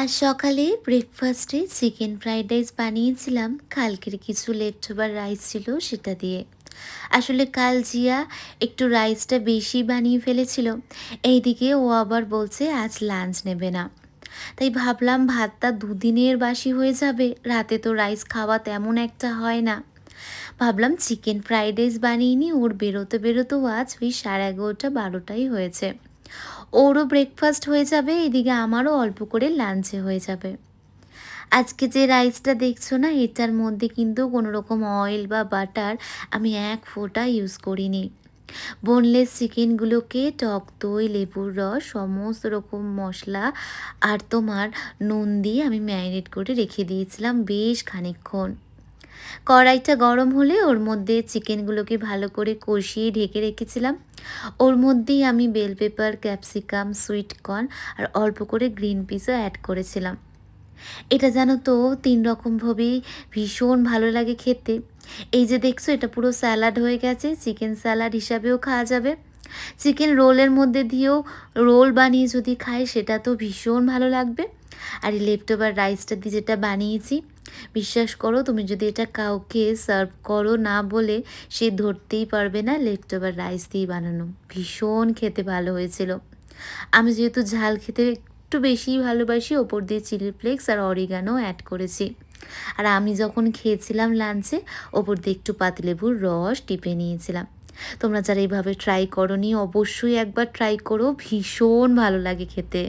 আজ সকালে ব্রেকফাস্টে চিকেন ফ্রাইড রাইস বানিয়েছিলাম। কালকের কিছু লেফট ওভার রাইস ছিল সেটা দিয়ে। আসলে কাল জিয়া একটু রাইসটা বেশি বানিয়ে ফেলেছিল। এইদিকে ও আবার বলছে আজ লাঞ্চ নেবে না। তাই ভাবলাম ভাতটা দুদিনের বাসি হয়ে যাবে, রাতে তো রাইস খাওয়া তেমন একটা হয় না। ভাবলাম চিকেন ফ্রাইড রাইস বানিয়ে নিই, ওর বেরোতে বেরোতেও আজ ওই 11:30-12টাই হয়েছে। ওরও ব্রেকফাস্ট হয়ে যাবে, এদিকে আমারও অল্প করে লাঞ্চে হয়ে যাবে। আজকে যে রাইসটা দেখছো না, এটার মধ্যে কিন্তু কোনো রকম অয়েল বা বাটার আমি এক ফোঁটা ইউজ করিনি। বোনলেস চিকেনগুলোকে টক দই, লেবুর রস, সমস্ত রকম মশলা আর তোমার নুন দিয়ে আমি ম্যারিনেট করে রেখে দিয়েছিলাম বেশ খানিকক্ষণ। কড়াইটা গরম হলে ওর মধ্যে চিকেনগুলোকে ভালো করে কষিয়ে ঢেকে রেখেছিলাম। ওর মধ্যেই আমি bell pepper, capsicum, sweet corn আর অল্প করে গ্রিন পিসও অ্যাড করেছিলাম। এটা জানো তো ৩ রকমভাবেই ভীষণ ভালো লাগে খেতে। এই যে দেখছো, এটা পুরো স্যালাড হয়ে গেছে, চিকেন স্যালাড হিসাবেও খাওয়া যাবে। চিকেন রোলের মধ্যে দিয়েও রোল বানিয়ে যদি খাই সেটা তো ভীষণ ভালো লাগবে। আর এই লেফট ওভার রাইসটা দিয়ে যেটা বানিয়েছি, বিশ্বাস করো তুমি যদি এটা কাউকে সার্ভ করো না বলে সে ধরতেই পারবে না লেফট ওভার রাইস দিয়ে বানানো। ভীষণ খেতে ভালো হয়েছিল। আমি যেহেতু ঝাল খেতে একটু বেশিই ভালোবাসি, ওপর দিয়ে চিলি ফ্লেক্স আর অরিগানো অ্যাড করেছি। আর আমি যখন খেয়েছিলাম লাঞ্চে, ওপর দিয়ে একটু পাতিলেবুর রস টিপে নিয়েছিলাম। তোমরা যারা এইভাবে ট্রাই করোনি অবশ্যই একবার ট্রাই করো, ভীষণ ভালো লাগে খেতে।